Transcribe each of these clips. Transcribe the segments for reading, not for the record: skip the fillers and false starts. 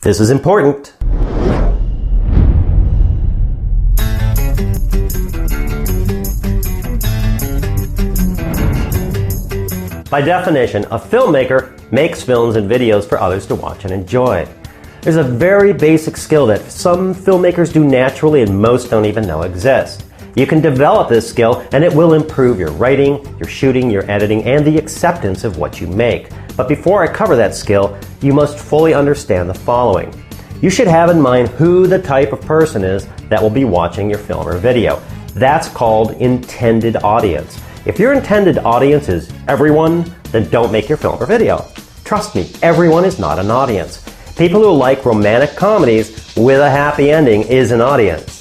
This is important. By definition, a filmmaker makes films and videos for others to watch and enjoy. There's a very basic skill that some filmmakers do naturally and most don't even know exists. You can develop this skill and it will improve your writing, your shooting, your editing, and the acceptance of what you make. But before I cover that skill, you must fully understand the following. You should have in mind who the type of person is that will be watching your film or video. That's called intended audience. If your intended audience is everyone, then don't make your film or video. Trust me, everyone is not an audience. People who like romantic comedies with a happy ending is an audience.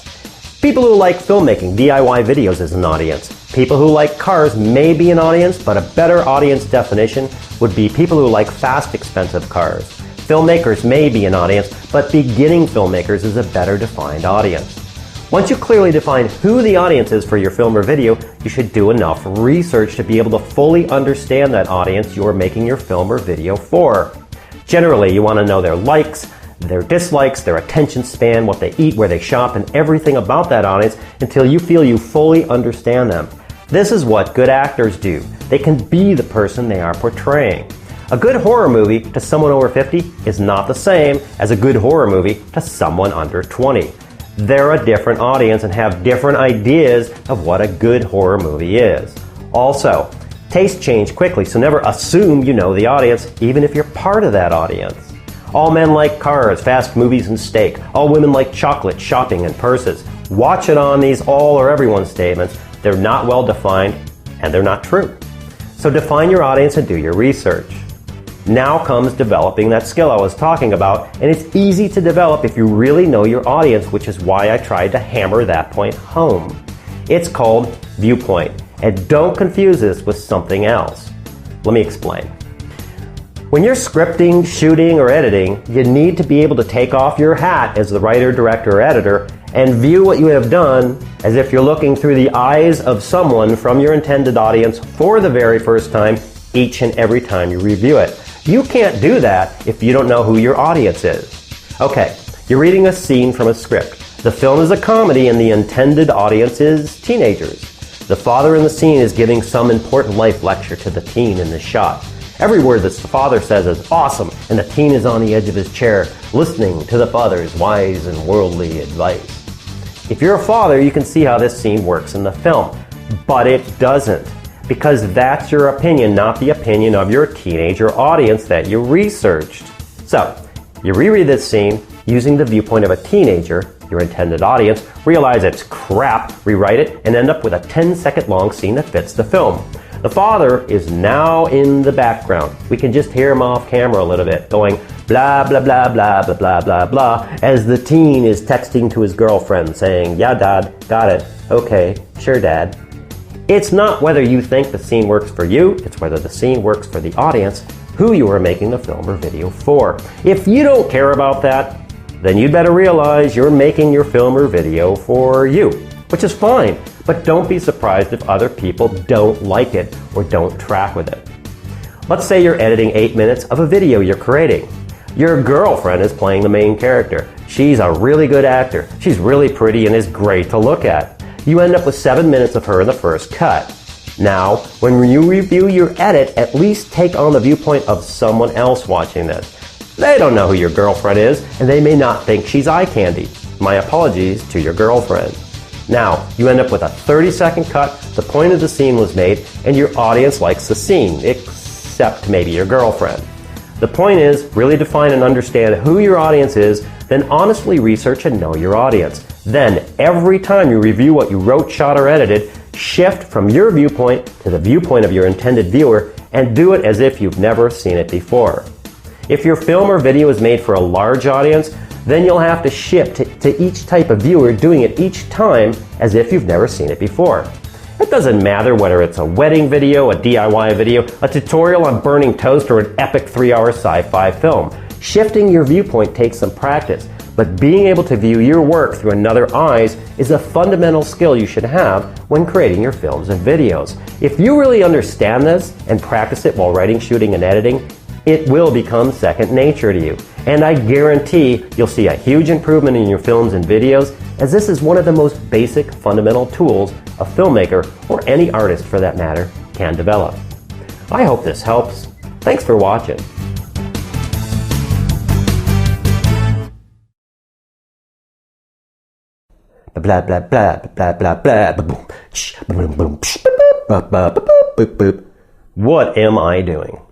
People who like filmmaking, DIY videos is an audience. People who like cars may be an audience, but a better audience definition would be people who like fast, expensive cars. Filmmakers may be an audience, but beginning filmmakers is a better defined audience. Once you clearly define who the audience is for your film or video, you should do enough research to be able to fully understand that audience you are making your film or video for. Generally, you want to know their likes, their dislikes, their attention span, what they eat, where they shop, and everything about that audience until you feel you fully understand them. This is what good actors do. They can be the person they are portraying. A good horror movie to someone over 50 is not the same as a good horror movie to someone under 20. They're a different audience and have different ideas of what a good horror movie is. Also, tastes change quickly, so never assume you know the audience, even if you're part of that audience. All men like cars, fast movies, and steak. All women like chocolate, shopping, and purses. Watch it on these all or everyone statements. They're not well defined, and they're not true. So define your audience and do your research. Now comes developing that skill I was talking about, and it's easy to develop if you really know your audience, which is why I tried to hammer that point home. It's called Viewpoint, and don't confuse this with something else. Let me explain. When you're scripting, shooting, or editing, you need to be able to take off your hat as the writer, director, or editor and view what you have done as if you're looking through the eyes of someone from your intended audience for the very first time each and every time you review it. You can't do that if you don't know who your audience is. Okay, you're reading a scene from a script. The film is a comedy and the intended audience is teenagers. The father in the scene is giving some important life lecture to the teen in the shot. Every word that the father says is awesome, and the teen is on the edge of his chair, listening to the father's wise and worldly advice. If you're a father, you can see how this scene works in the film, but it doesn't. Because that's your opinion, not the opinion of your teenager audience that you researched. So, you reread this scene using the viewpoint of a teenager, your intended audience, realize it's crap, rewrite it, and end up with a 10-second long scene that fits the film. The father is now in the background. We can just hear him off camera a little bit, going blah, blah, blah, blah, blah, blah, blah, blah, as the teen is texting to his girlfriend saying, yeah, Dad, got it, okay, sure, Dad. It's not whether you think the scene works for you, it's whether the scene works for the audience who you are making the film or video for. If you don't care about that, then you'd better realize you're making your film or video for you, which is fine, but don't be surprised if other people don't like it or don't track with it. Let's say you're editing 8 minutes of a video you're creating. Your girlfriend is playing the main character. She's a really good actor. She's really pretty and is great to look at. You end up with 7 minutes of her in the first cut. Now, when you review your edit, at least take on the viewpoint of someone else watching this. They don't know who your girlfriend is, and they may not think she's eye candy. My apologies to your girlfriend. Now, you end up with a 30-second cut, the point of the scene was made, and your audience likes the scene, except maybe your girlfriend. The point is, really define and understand who your audience is, then honestly research and know your audience. Then, every time you review what you wrote, shot, or edited, shift from your viewpoint to the viewpoint of your intended viewer, and do it as if you've never seen it before. If your film or video is made for a large audience, then you'll have to shift to each type of viewer, doing it each time as if you've never seen it before. It doesn't matter whether it's a wedding video, a DIY video, a tutorial on burning toast, or an epic 3-hour sci-fi film. Shifting your viewpoint takes some practice, but being able to view your work through another eyes is a fundamental skill you should have when creating your films and videos. If you really understand this and practice it while writing, shooting, and editing, it will become second nature to you. And I guarantee you'll see a huge improvement in your films and videos, as this is one of the most basic fundamental tools a filmmaker, or any artist for that matter, can develop. I hope this helps. Thanks for watching. Blah blah blah blah blah blah boom. What am I doing?